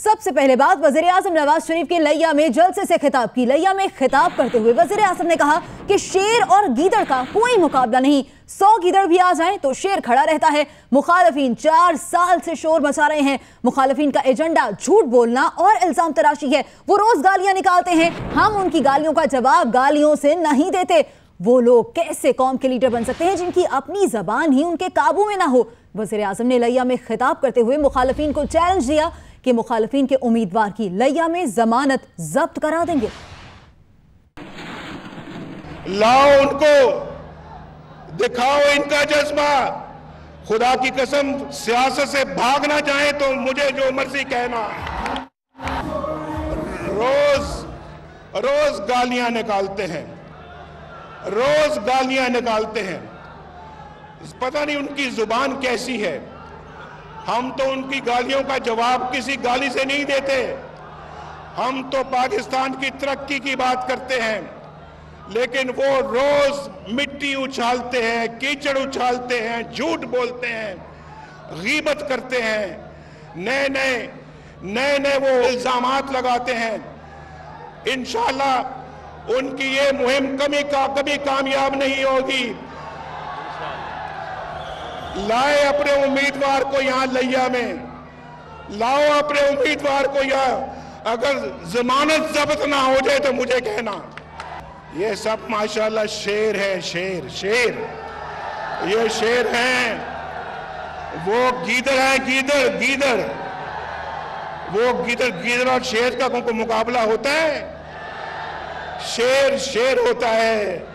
सबसे पहले बात वज़ीर आज़म नवाज शरीफ के लिया में जलसे से खिताब की। लिया में खिताब करते हुए वज़ीर आज़म ने कहा कि शेर और गीदड़ का कोई मुकाबला नहीं, 100 गीदड़ भी आ जाएं तो शेर खड़ा रहता है। मुखालिफिन 4 साल से शोर मचा रहे हैं। मुखालिफिन का एजेंडा झूठ बोलना और इल्जाम तराशी है। वो रोज गालियां निकालते हैं, हम उनकी गालियों का जवाब गालियों से नहीं देते। वो लोग कैसे कौम के लीडर बन सकते हैं जिनकी अपनी जबान ही उनके काबू में ना हो। वज़ीर आज़म ने लिया में खिताब करते हुए मुखालिफिन को चैलेंज दिया कि मुखालिफिन के उम्मीदवार की लिया में जमानत जब्त करा देंगे। लाओ उनको, दिखाओ इनका जज्बा। खुदा की कसम सियासत से भागना चाहे तो मुझे जो मर्जी कहना। रोज गालियां निकालते हैं, रोज गालियां निकालते हैं। पता नहीं उनकी जुबान कैसी है। हम तो उनकी गालियों का जवाब किसी गाली से नहीं देते। हम तो पाकिस्तान की तरक्की की बात करते हैं, लेकिन वो रोज मिट्टी उछालते हैं, कीचड़ उछालते हैं, झूठ बोलते हैं, गीबत करते हैं, नए नए वो इल्जामात लगाते हैं। इंशाअल्लाह उनकी ये मुहिम कभी कामयाब नहीं होगी। लाए अपने उम्मीदवार को यहां लिया में, लाओ अपने उम्मीदवार को यहां। अगर जमानत जब्त ना हो जाए तो मुझे कहना। ये सब माशाल्लाह शेर है, शेर ये शेर हैं। वो गीदड़ है, गीदड़। वो गीदड़ और शेर का कोई मुकाबला होता है? शेर होता है।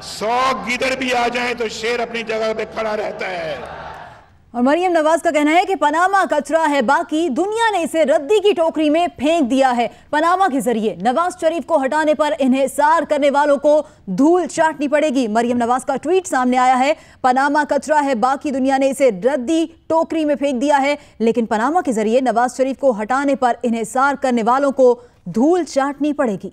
100 गीदड़ भी आ जाएं तो शेर अपनी जगह पे खड़ा रहता है। और मरियम नवाज का कहना है कि पनामा कचरा है बाकी, दुनिया ने इसे रद्दी की टोकरी में फेंक दिया है। पनामा के जरिए नवाज शरीफ को हटाने पर इन्हिसार करने वालों को धूल चाटनी पड़ेगी। मरियम नवाज का ट्वीट सामने आया है। पनामा कचरा है बाकी, दुनिया ने इसे रद्दी टोकरी में फेंक दिया है, लेकिन पनामा के जरिए नवाज शरीफ को हटाने पर इन्हिसार करने वालों को धूल चाटनी पड़ेगी।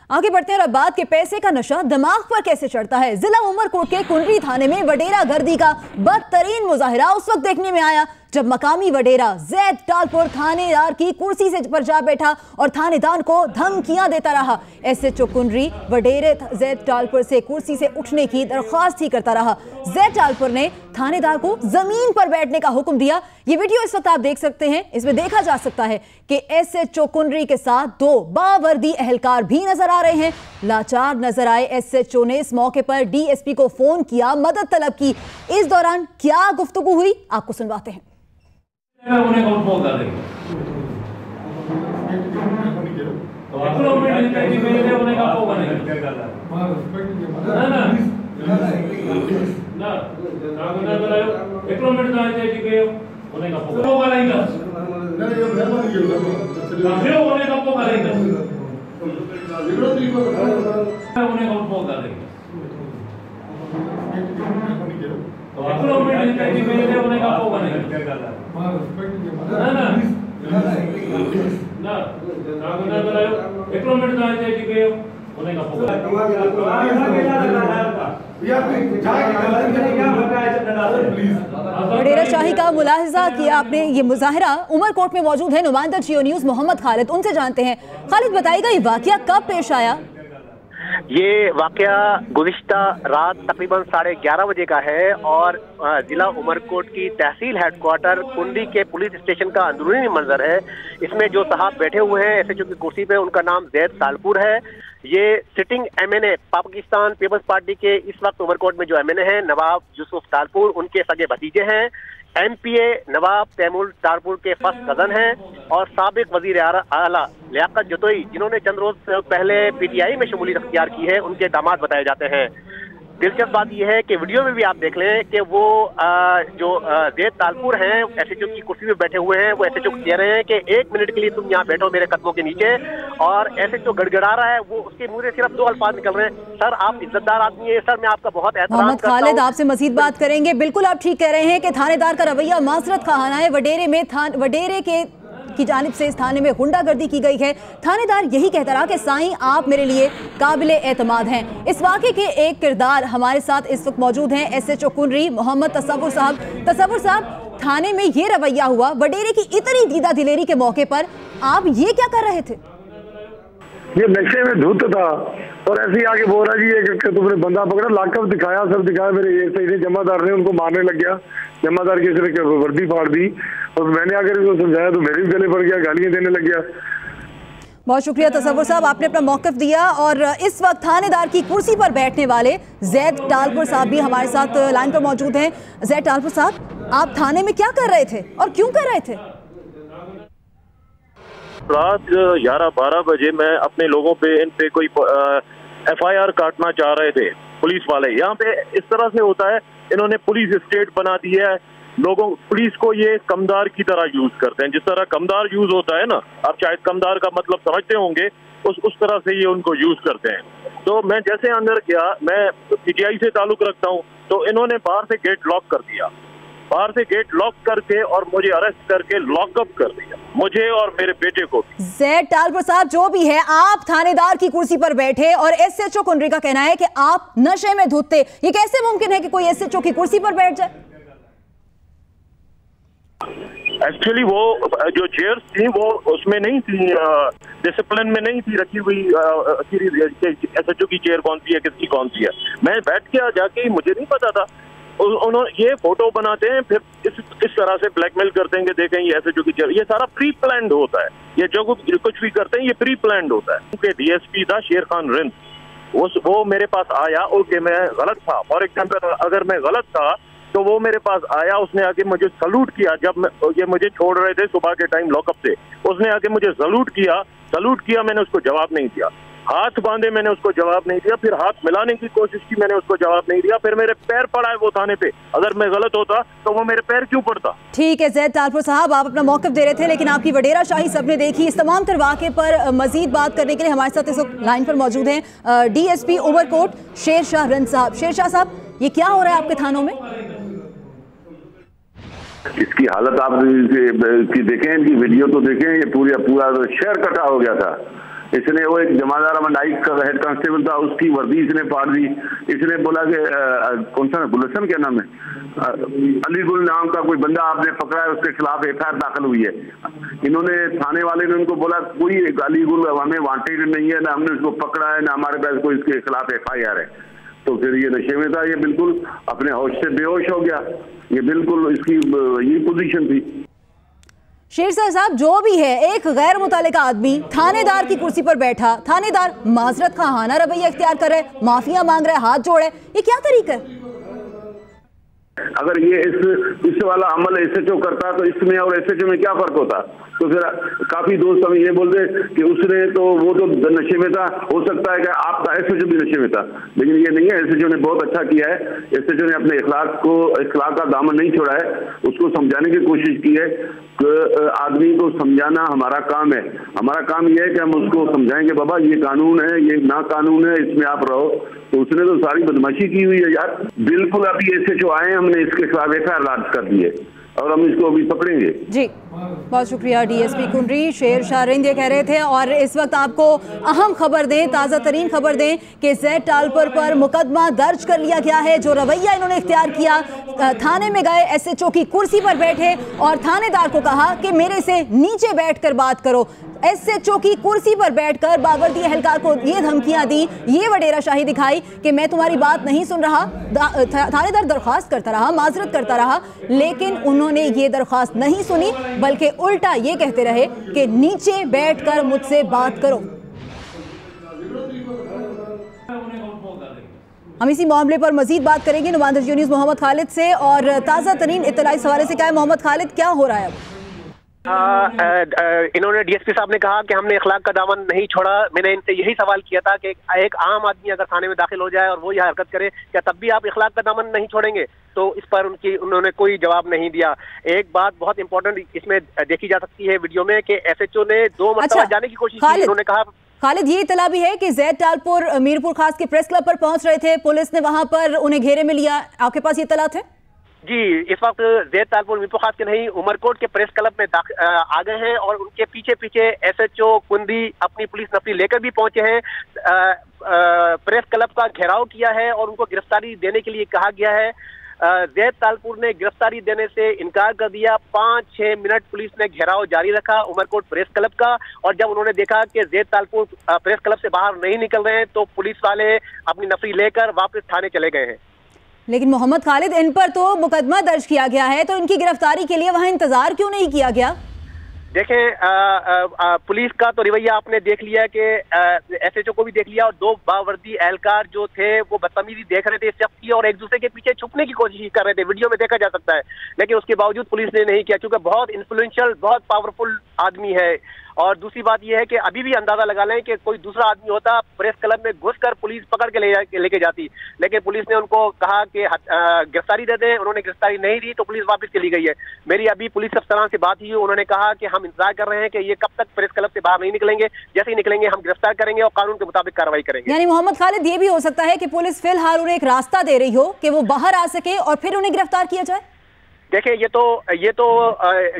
आगे बढ़ते हैं और अब बात के पैसे का नशा दिमाग पर कैसे चढ़ता है। जिला उमरकोट के कुंडरी थाने में वडेरा गर्दी का बदतरीन मुजाहिरा उस वक्त देखने में आया जब मकामी वडेरा जैद टालपुर थानेदार की कुर्सी से पर जा बैठा और थानेदार को धमकियां देता रहा। एसएचओ कुंडरी वडेरे जैद टालपुर से कुर्सी से उठने की दरख्वास्त ही करता रहा। जैद टालपुर ने थानेदार को जमीन पर बैठने का हुक्म दिया। ये वीडियो इस वक्त आप देख सकते हैं। इसमें देखा जा सकता है कि एसएचओ कुंडरी के साथ 2 बावर्दी एहलकार भी नजर आ रहे हैं। लाचार नजर आए एसएचओ ने इस मौके पर डीएसपी को फोन किया, मदद तलब की। इस दौरान क्या गुफ्तगू हुई आपको सुनवाते हैं। वडेरा शाही का मुलाहिजा किया आपने। ये मुजाहिरा उमरकोट में मौजूद है नुमाइंदा जियो न्यूज़ मोहम्मद खालिद, उनसे जानते हैं। खालिद बताइएगा ये वाकया कब पेश आया? ये वाकया गुज़िश्ता रात तकरीबन 11:30 बजे का है और जिला उमरकोट की तहसील हेडक्वार्टर कुंडी के पुलिस स्टेशन का अंदरूनी मंजर है। इसमें जो साहब बैठे हुए हैं एसएचओ की कुर्सी पे, उनका नाम जैद टालपुर है। ये सिटिंग एमएनए पाकिस्तान पीपल्स पार्टी के इस वक्त उमरकोट में जो एमएनए हैं नवाब यूसुफ टालपुर, उनके सगे भतीजे हैं। एमपीए नवाब तैमूर टालपुर के फर्स्ट कजन हैं और साबिक वजीर आला लियाकत जतोई, जिन्होंने चंद रोज पहले पीटीआई में शमूलियत अख्तियार की है, उनके दामाद बताए जाते हैं। दिलचस्प बात यह है कि वीडियो में भी आप देख लें कि वो जो जैद टालपुर हैं एसएचओ की कुर्सी पे बैठे हुए हैं, वो एसएचओ को कह रहे हैं कि 1 मिनट के लिए तुम यहाँ बैठो मेरे कदमों के नीचे। और एसएचओ गड़गड़ा रहा है, वो उसके मुंह से सिर्फ 2 अल्फाज निकल रहे हैं, सर आप इज्जतदार आदमी है, सर मैं आपका बहुत एहतराम करता हूं। खालिद आपसे मजीद बात करेंगे। बिल्कुल आप ठीक कह रहे हैं कि थानेदार का रवैया माजरत खाना है। वडेरे के की जानिब से इस थाने में गुंडागर्दी की गई है। थानेदार यही कहता रहा कि साईं आप मेरे लिए काबिल एतमाद हैं। इस वाक़े के एक किरदार हमारे साथ इस वक्त मौजूद हैं एसएचओ कुंडरी मोहम्मद तसव्वुर साहब। तसव्वुर साहब, थाने में ये रवैया हुआ, वडेरे की इतनी दीदा दिलेरी के मौके पर आप ये क्या कर रहे थे? ये नशे में धुत था और ऐसे ही आके बोल रहा जी कि तुमने बंदा पकड़ा, लाकअप दिखाया, सब दिखाया, मेरे ये जमादार ने उनको मारने लग गया। जमादार की इसने वर्दी फाड़ दी और मैंने आकर इसको समझाया तो मेरे भी गले पड़ गया, गालियां देने लग गया। बहुत शुक्रिया तसव्वुर साहब, आपने अपना मौक़िफ़ दिया। और इस वक्त थानेदार की कुर्सी पर बैठने वाले जैद टालपुर साहब भी हमारे साथ लाइन पर मौजूद हैं। जैद टालपुर साहब, आप थाने में क्या कर रहे थे और क्यों कर रहे थे? रात 11-12 बजे मैं अपने लोगों पे इन पे कोई FIR काटना चाह रहे थे पुलिस वाले। यहाँ पे इस तरह से होता है, इन्होंने पुलिस स्टेट बना दी है, लोगों पुलिस को ये कमदार की तरह यूज करते हैं। जिस तरह कमदार यूज होता है ना, आप शायद कमदार का मतलब समझते होंगे, उस तरह से ये उनको यूज करते हैं। तो मैं जैसे अंदर गया, मैं PTI से ताल्लुक रखता हूँ, तो इन्होंने बाहर से गेट लॉक कर दिया, बाहर से गेट लॉक करके और मुझे अरेस्ट करके लॉकअप कर दिया, मुझे और मेरे बेटे को। जैद टालपुर साहब, जो भी है, आप थानेदार की कुर्सी पर बैठे और SHO कुंडरी का कहना है कि आप नशे में धुत थे। ये कैसे मुमकिन है कि कोई SHO की कुर्सी पर बैठ जाए? एक्चुअली वो जो चेयर्स थी वो उसमें नहीं थी, डिसिप्लिन में नहीं थी रखी हुई। SHO की चेयर कौन सी है, किसकी कौन सी है, मैं बैठ गया जाके, मुझे नहीं पता था। उन्होंने ये फोटो बनाते हैं, फिर इस तरह से ब्लैकमेल करते हैं कि देखें ये SHO की चेयर। ये सारा प्री प्लान्ड होता है, ये जो कुछ भी करते हैं ये प्री प्लान्ड होता है। उनके DSP था शेर खान रिंद, वो मेरे पास आया। ओके, मैं गलत था, फॉर एग्जाम्पल अगर मैं गलत था तो वो मेरे पास आया, उसने आके मुझे सलूट किया। जब ये मुझे छोड़ रहे थे सुबह के टाइम लॉकअप से, उसने आके मुझे सलूट किया, मैंने उसको जवाब नहीं दिया। हाथ बांधे, मैंने उसको जवाब नहीं दिया। फिर हाथ मिलाने की कोशिश की, मैंने उसको जवाब नहीं दिया। फिर मेरे पैर पड़ा है वो थाने पे, अगर मैं गलत होता तो वो मेरे पैर क्यों पड़ता? ठीक है जैद टालपुर साहब, आप अपना मौक़िफ़ दे रहे थे, लेकिन आपकी वडेरा शाही सबने देखी। इस तमाम तर वाक़े पर मजीद बात करने के लिए हमारे साथ इस वक्त लाइन पर मौजूद हैं DSP उमरकोट शेरशाह रिंद साहब। शेरशाह साहब, ये क्या हो रहा है आपके थानों में? इसकी हालत आप देखें, इनकी वीडियो तो देखें, ये पूरा शहर इकट्ठा हो गया था। इसने वो एक जमादार अमन नाइक का हेड कांस्टेबल था, उसकी वर्दी इसने फाड़ दी। इसने बोला कि कौन सा गुलशन, क्या नाम है, अलीगुल नाम का कोई बंदा आपने पकड़ा है, उसके खिलाफ FIR दाखिल हुई है। इन्होंने थाने वाले ने उनको बोला कोई अलीगुल हमें वांटेड नहीं है, ना हमने उसको पकड़ा है, ना हमारे पास कोई इसके खिलाफ FIR है। तो फिर ये नशे में था, ये बिल्कुल अपने होश से बेहोश हो गया। ये बिल्कुल इसकी यही पोजीशन थी। शेरशाह साहब, जो भी है, एक गैर मुतल्लिका आदमी थानेदार की कुर्सी पर बैठा, थानेदार माजरत खाना रवैया इख्तियार कर रहे, माफिया मांग रहे, हाथ जोड़े, ये क्या तरीका है? अगर ये इस वाला अमल SHO करता तो इसमें और SHO में क्या फर्क होता? तो फिर काफी दोस्त हमें ये बोलते कि उसने तो वो तो नशे में था, हो सकता है कि आपका SHO भी नशे में था, लेकिन ये नहीं है। SHO ने बहुत अच्छा किया है। SHO ने अपने इखलाक का दामन नहीं छोड़ा है, उसको समझाने की कोशिश की है कि आदमी को समझाना हमारा काम है। हमारा काम ये है कि हम उसको समझाएंगे, बाबा ये कानून है, ये ना कानून है, इसमें आप रहो। तो उसने तो सारी बदमाशी की हुई है यार। बिल्कुल अभी SHO आए, हमने इसके खिलाफ FIR दर्ज कर दी है और हम इसको अभी पकड़ेंगे। जी, बहुत शुक्रिया DSP कुंडरी। शेरशाह रिंद ये कह रहे थे। और इस वक्त आपको अहम खबर दें, ताज़ा तरीन खबर दें कि जैद टालपुर पर मुकदमा दर्ज कर लिया गया है। जो रवैया इन्होंने इख्तियार किया, थाने में गए, SHO की कुर्सी पर बैठे और थानेदार को कहा कि मेरे से नीचे बैठकर बात करो। SHO की कुर्सी पर बैठकर बावर्दी एहलकार को ये धमकियां दी, ये वडेरा शाही दिखाई कि मैं तुम्हारी बात नहीं सुन रहा। थानेदार दरख्वास्त करता रहा, माजरत करता रहा, लेकिन उन्होंने ये दरख्वास्त नहीं सुनी, बल्कि उल्टा ये कहते रहे कि नीचे बैठकर मुझसे बात करो। हम इसी मामले पर मजीद बात करेंगे नुमाइंदा जियो न्यूज़ मोहम्मद खालिद से। और ताज़ा तरीन इत्तला इस हवाले से क्या है मोहम्मद खालिद, क्या हो रहा है अब? इन्होंने DSP साहब ने कहा कि हमने इखलाक का दामन नहीं छोड़ा। मैंने इनसे यही सवाल किया था कि एक आम आदमी अगर थाने में दाखिल हो जाए और वो यह हरकत करे, क्या तब भी आप इखलाक का दामन नहीं छोड़ेंगे? तो इस पर उन्होंने कोई जवाब नहीं दिया। एक बात बहुत इंपॉर्टेंट इसमें देखी जा सकती है वीडियो में कि SHO ने 2 मरतबा जाने की कोशिश की। उन्होंने कहा, खालिद, ये इतला भी है कि जैद टालपुर मीरपुर खास के प्रेस क्लब पर पहुंच रहे थे, पुलिस ने वहां पर उन्हें घेरे में लिया, आपके पास ये इतला थे? जी, इस वक्त जैद टालपुर मीरपुर खास के नहीं, उमरकोट के प्रेस क्लब में आ गए हैं और उनके पीछे पीछे SHO कुंडी अपनी पुलिस नफरी लेकर भी पहुंचे हैं। प्रेस क्लब का घेराव किया है और उनको गिरफ्तारी देने के लिए कहा गया है। जैद तालपुर ने गिरफ्तारी देने से इनकार कर दिया। 5-6 मिनट पुलिस ने घेराव जारी रखा उमरकोट प्रेस क्लब का, और जब उन्होंने देखा कि जैद तालपुर प्रेस क्लब से बाहर नहीं निकल रहे हैं तो पुलिस वाले अपनी नफरी लेकर वापस थाने चले गए हैं। लेकिन मोहम्मद खालिद, इन पर तो मुकदमा दर्ज किया गया है, तो इनकी गिरफ्तारी के लिए वहां इंतजार क्यों नहीं किया गया? देखें, पुलिस का तो रवैया आपने देख लिया कि एसएचओ को भी देख लिया, और 2 बावर्दी एहलकार जो थे वो बदतमीजी देख रहे थे इस शख्स की और एक दूसरे के पीछे छुपने की कोशिश कर रहे थे। वीडियो में देखा जा सकता है, लेकिन उसके बावजूद पुलिस ने नहीं किया, क्योंकि बहुत इन्फ्लुएंशियल, बहुत पावरफुल आदमी है। और दूसरी बात यह है कि अभी भी अंदाजा लगा लें कि कोई दूसरा आदमी होता प्रेस क्लब में घुसकर पुलिस पकड़ के लेके जाती, लेकिन पुलिस ने उनको कहा कि गिरफ्तारी दे दें। उन्होंने गिरफ्तारी नहीं दी तो पुलिस वापस चली गई है। मेरी अभी पुलिस अफसरान से बात हुई, उन्होंने कहा कि हम इंतजार कर रहे हैं कि ये कब तक प्रेस क्लब से बाहर नहीं निकलेंगे, जैसे ही निकलेंगे हम गिरफ्तार करेंगे और कानून के मुताबिक कार्रवाई करेंगे। यानी मोहम्मद खालिद, ये भी हो सकता है कि पुलिस फिलहाल उन्हें एक रास्ता दे रही हो कि वो बाहर आ सके और फिर उन्हें गिरफ्तार किया जाए? देखिए, ये तो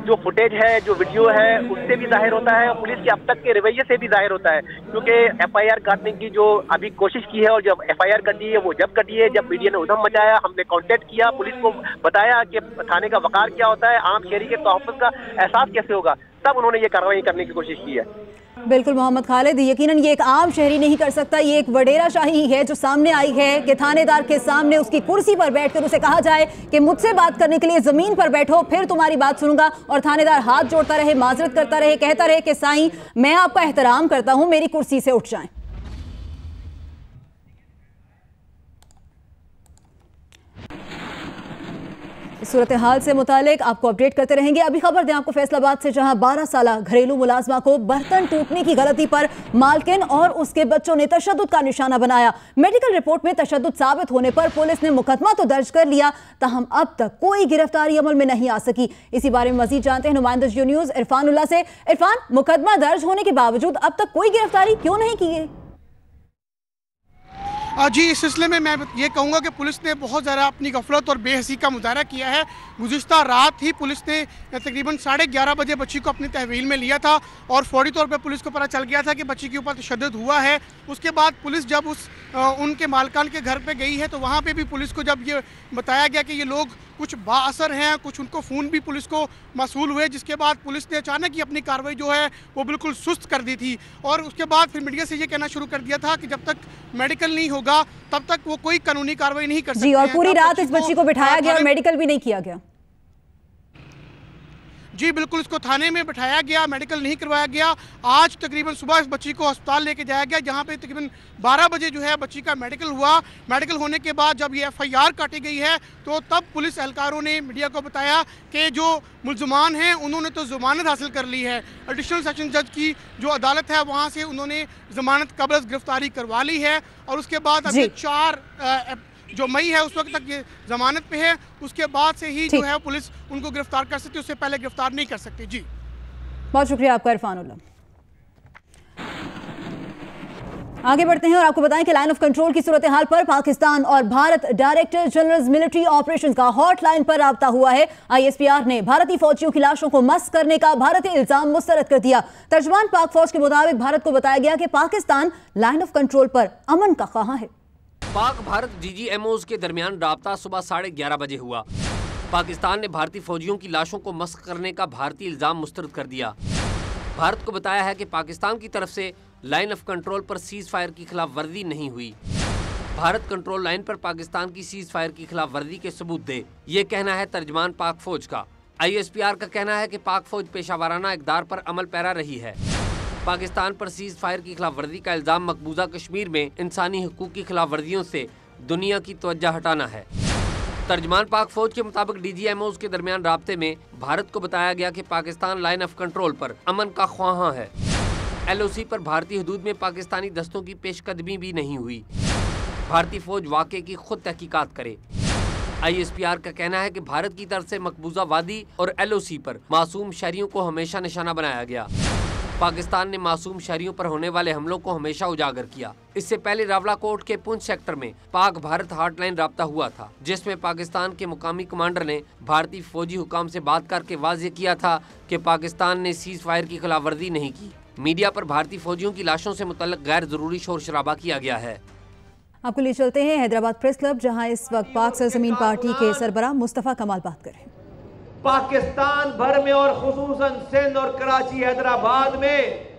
जो फुटेज है, जो वीडियो है, उससे भी जाहिर होता है, पुलिस के अब तक के रवैये से भी जाहिर होता है, क्योंकि एफआईआर काटने की जो अभी कोशिश की है और जब एफआईआर कटी है वो जब कटी है जब मीडिया ने उधम मचाया, हमने कांटेक्ट किया, पुलिस को बताया कि थाने का वकार क्या होता है, आम शहरी के तहफ़्फ़ुज़ का एहसास कैसे होगा, तब उन्होंने ये कार्रवाई करने की कोशिश की है। बिल्कुल मोहम्मद खालिद, यकीनन ये एक आम शहरी नहीं कर सकता, ये एक वडेरा शाही है जो सामने आई है कि थानेदार के सामने उसकी कुर्सी पर बैठकर उसे कहा जाए कि मुझसे बात करने के लिए जमीन पर बैठो, फिर तुम्हारी बात सुनूंगा, और थानेदार हाथ जोड़ता रहे, माजरत करता रहे, कहता रहे कि साईं मैं आपका एहतराम करता हूं, मेरी कुर्सी से उठ जाएं। इस सूरत हाल से मुतालिक आपको अपडेट करते रहेंगे। अभी खबर दें आपको फैसलाबाद से, जहां 12 साल घरेलू मुलाजमा को बर्तन टूटने की गलती पर मालकिन और उसके बच्चों ने तशद्दुद का निशाना बनाया। मेडिकल रिपोर्ट में तशद्दुद साबित होने पर पुलिस ने मुकदमा तो दर्ज कर लिया, ताहम अब तक कोई गिरफ्तारी अमल में नहीं आ सकी। इसी बारे में मजीद जानते हैं नुमाइंदा जियो न्यूज़ इरफान उल्लाह से। इरफान, मुकदमा दर्ज होने के बावजूद अब तक कोई गिरफ्तारी क्यों नहीं की गई? जी, इस सिलसिले में मैं ये कहूँगा कि पुलिस ने बहुत ज़्यादा अपनी गफलत और बेहसी का मुजाहरा किया है। गुज़िश्ता रात ही पुलिस ने तकरीबन 11:30 बजे बच्ची को अपनी तहवील में लिया था और फौरी तौर पर पुलिस को पता चल गया था कि बच्ची के ऊपर तशद्दुद हुआ है। उसके बाद पुलिस जब उनके मालकान के घर पे गई है तो वहाँ पे भी पुलिस को जब ये बताया गया कि ये लोग कुछ बाअसर हैं, कुछ उनको फ़ोन भी पुलिस को मसूल हुए, जिसके बाद पुलिस ने अचानक ही अपनी कार्रवाई जो है वो बिल्कुल सुस्त कर दी थी। और उसके बाद फिर मीडिया से ये कहना शुरू कर दिया था कि जब तक मेडिकल नहीं होगा तब तक वो कोई कानूनी कार्रवाई नहीं कर सकते। जी, और पूरी रात इस बच्ची को बिठाया गया और मेडिकल भी नहीं किया गया। जी बिल्कुल, इसको थाने में बिठाया गया, मेडिकल नहीं करवाया गया। आज तकरीबन सुबह इस बच्ची को अस्पताल लेके जाया गया, जहां पे तकरीबन 12 बजे जो है बच्ची का मेडिकल हुआ। मेडिकल होने के बाद जब ये एफआईआर काटी गई है तो तब पुलिस एहलकारों ने मीडिया को बताया कि जो मुल्ज़मान हैं उन्होंने तो ज़मानत हासिल कर ली है। एडिशनल सेशन जज की जो अदालत है वहाँ से उन्होंने ज़मानत कबल गिरफ्तारी करवा ली है और उसके बाद अभी 4 जो मई है उस वक्त तक ये जमानत पे है। उसके बाद से ही जो है पुलिस उनको गिरफ्तार कर सकती है, उससे पहले गिरफ्तार नहीं कर सकती। जी बहुत शुक्रिया आपका इरफान उल्लाह। आगे बढ़ते हैं और आपको बताएं कि लाइन ऑफ कंट्रोल की सूरत हाल पर पाकिस्तान और Bharat director general military operations का हॉटलाइन पर राब्ता हुआ है। आईएसपीआर ने भारतीय फौजियों की लाशों को मस्क करने का भारतीय इल्जाम मुस्तरद कर दिया। तर्जुमान पाक फौज के मुताबिक भारत को बताया गया कि पाकिस्तान लाइन ऑफ कंट्रोल पर अमन का ख्वाह है। पाक भारत डीजीएमओज के दरमियान राब्ता सुबह 11:30 बजे हुआ। पाकिस्तान ने भारतीय फौजियों की लाशों को मस्क करने का भारतीय इल्जाम मुस्तरद कर दिया। भारत को बताया है कि पाकिस्तान की तरफ से लाइन ऑफ कंट्रोल पर सीज फायर की खिलाफ वर्जी नहीं हुई। भारत कंट्रोल लाइन पर पाकिस्तान की सीज फायर की खिलाफ वर्जी के सबूत दे, ये कहना है तर्जमान पाक फौज का। आईएसपीआर का कहना है कि पाक फौज पेशावराना इक़दार पर अमल पैरा रही है। पाकिस्तान पर सीज फायर की खिलाफ वर्जी का इल्ज़ाम मकबूजा कश्मीर में इंसानी हकूक़ की खिलाफ वर्जियों से दुनिया की तवज्जो हटाना है। तर्जमान पाक फौज के मुताबिक डीजीएमओज के दरमियान राब्ते में भारत को बताया गया कि पाकिस्तान लाइन ऑफ कंट्रोल पर अमन का ख्वाह है। एलओसी पर भारतीय हदूद में पाकिस्तानी दस्तों की पेशकदमी भी नहीं हुई। भारतीय फौज वाक़े की खुद तहकीकात करे। आईएसपीआर का कहना है कि भारत की तरफ से मकबूजा वादी और एलओसी पर मासूम शहरियों को हमेशा निशाना बनाया गया। पाकिस्तान ने मासूम शहरियों पर होने वाले हमलों को हमेशा उजागर किया। इससे पहले रावलाकोट के पुंछ सेक्टर में पाक भारत हॉटलाइन राब्ता हुआ था, जिसमें पाकिस्तान के मुकामी कमांडर ने भारतीय फौजी हुकाम से बात करके वाज़ेह किया था कि पाकिस्तान ने सीज फायर की खिलाफ वर्जी नहीं की। मीडिया पर भारतीय फौजियों की लाशों से मुतल्लिक गैर जरूरी शोर शराबा किया गया है। आपको ले चलते हैं हैदराबाद प्रेस क्लब, जहां इस वक्त पाक सरजमीन पार्टी के सरबराह मुस्तफा कमाल बात कर रहे हैं। पाकिस्तान भर में और खुसूसन सिंध और कराची हैदराबाद में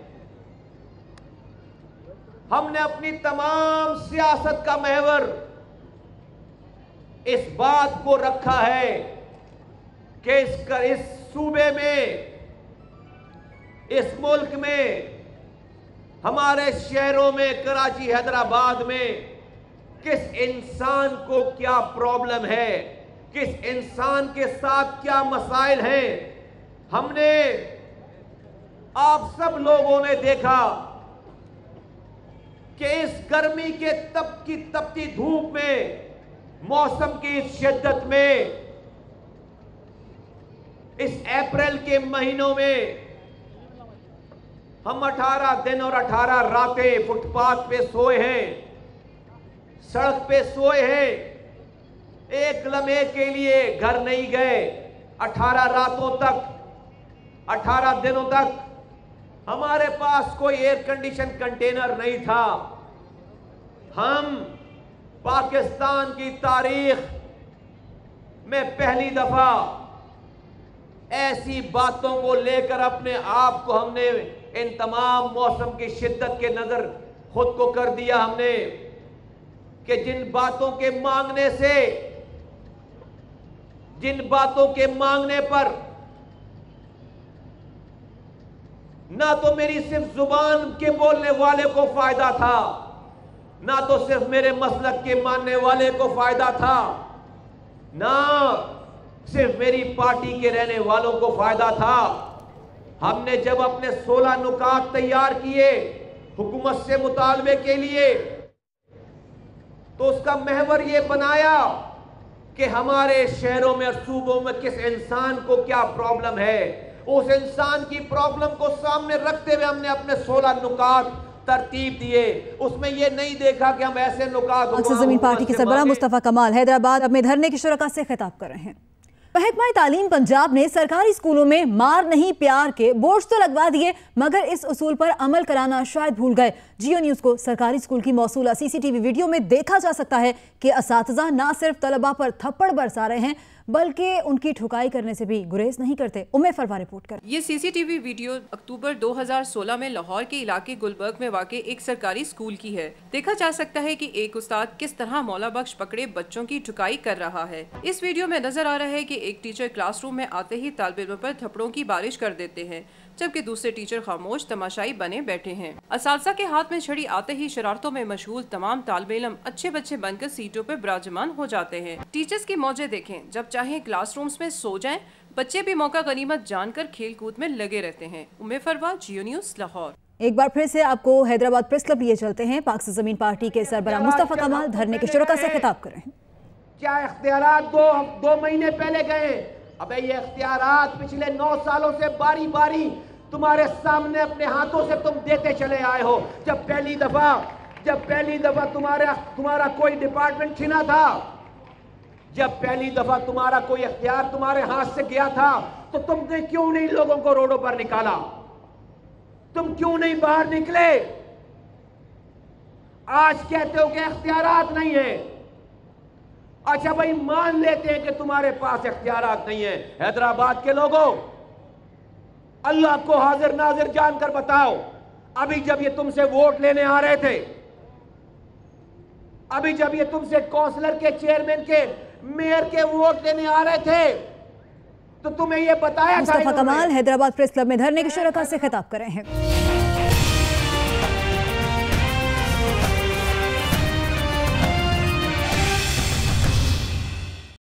हमने अपनी तमाम सियासत का महवर इस बात को रखा है कि इस सूबे में, इस मुल्क में, हमारे शहरों में, कराची हैदराबाद में किस इंसान को क्या प्रॉब्लम है, किस इंसान के साथ क्या मसाइल हैं। हमने, आप सब लोगों ने देखा कि इस गर्मी के तपती धूप में, मौसम की इस शिद्दत में, इस अप्रैल के महीनों में हम 18 दिन और 18 रातें फुटपाथ पे सोए हैं, सड़क पे सोए हैं, एक लम्हे के लिए घर नहीं गए। 18 रातों तक, 18 दिनों तक हमारे पास कोई एयर कंडीशन कंटेनर नहीं था। हम पाकिस्तान की तारीख में पहली दफा ऐसी बातों को लेकर अपने आप को हमने इन तमाम मौसम की शिद्दत के नजर खुद को कर दिया हमने कि जिन बातों के मांगने पर ना तो मेरी सिर्फ जुबान के बोलने वाले को फायदा था, ना तो सिर्फ मेरे मसलक के मानने वाले को फायदा था, ना सिर्फ मेरी पार्टी के रहने वालों को फायदा था। हमने जब अपने 16 नुकात तैयार किए हुकूमत से मुतालबे के लिए, तो उसका महवर ये बनाया कि हमारे शहरों में और सूबों में किस इंसान को क्या प्रॉब्लम है। उस इंसान की प्रॉब्लम को सामने रखते हुए हमने अपने 16 नुकात तरतीब दिए। उसमें ये नहीं देखा कि हम ऐसे नुकात। जमीन पार्टी के सरबराह मुस्तफा कमाल हैदराबाद अपने धरने के शुरका से खिताब कर रहे हैं। महकमा तालीम पंजाब ने सरकारी स्कूलों में मार नहीं प्यार के बोर्ड तो लगवा दिए, मगर इस उसूल पर अमल कराना शायद भूल गए। जियो न्यूज़ को सरकारी स्कूल की मौसूला सीसीटीवी वीडियो में देखा जा सकता है कि असातिज़ा ना सिर्फ तलबा पर थप्पड़ बरसा रहे हैं, बल्कि उनकी ठुकाई करने से भी गुरेज नहीं करते। उम्मे फरवा रिपोर्ट कर। ये सीसीटीवी वीडियो अक्टूबर 2016 में लाहौर के इलाके गुलबर्ग में वाक़े एक सरकारी स्कूल की है। देखा जा सकता है कि एक उस्ताद किस तरह मौला बख्श पकड़े बच्चों की ठुकाई कर रहा है। इस वीडियो में नजर आ रहा है कि एक टीचर क्लासरूम में आते ही तालिब इल्मों पर थप्पड़ों की बारिश कर देते हैं, जबकि दूसरे टीचर खामोश तमाशाई बने बैठे हैं। असातिज़ा के हाथ में छड़ी आते ही शरारतों में मशगूल तमाम तालिब इल्म अच्छे बच्चे बनकर सीटों पर विराजमान हो जाते हैं। टीचर्स की मौजें देखें, जब चाहे क्लासरूम्स में सो जाएं, बच्चे भी मौका गनीमत जानकर खेल कूद में लगे रहते हैं। उम्मे फरवा, जियो न्यूज़, लाहौर। एक बार फिर से आपको हैदराबाद प्रेस क्लब लिए चलते हैं। पाक से जमीन पार्टी के सरबराह मुस्तफा कमाल धरने के शुरका से खिताब कर रहे हैं। क्या इख्तियारात दो महीने पहले गए? अबे ये इख्तियारात पिछले 9 सालों से बारी बारी तुम्हारे सामने अपने हाथों से तुम देते चले आए हो। जब पहली दफा तुम्हारा कोई डिपार्टमेंट छिना था, जब पहली दफा तुम्हारा कोई इख्तियार तुम्हारे हाथ से गया था, तो तुमने क्यों नहीं लोगों को रोडों पर निकाला? तुम क्यों नहीं बाहर निकले? आज कहते हो कि इख्तियारात नहीं है। अच्छा भाई, मान लेते हैं कि तुम्हारे पास इख्तियारात नहीं है। हैदराबाद के लोगों, अल्लाह को हाजिर नाजिर जानकर बताओ, अभी जब ये तुमसे वोट लेने आ रहे थे, अभी जब ये तुमसे काउंसलर के, चेयरमैन के, मेयर के वोट लेने आ रहे थे, तो तुम्हें ये बताया था? मुस्तफा कमाल हैदराबाद प्रेस क्लब में धरने के शुरका से खिताब कर रहे हैं।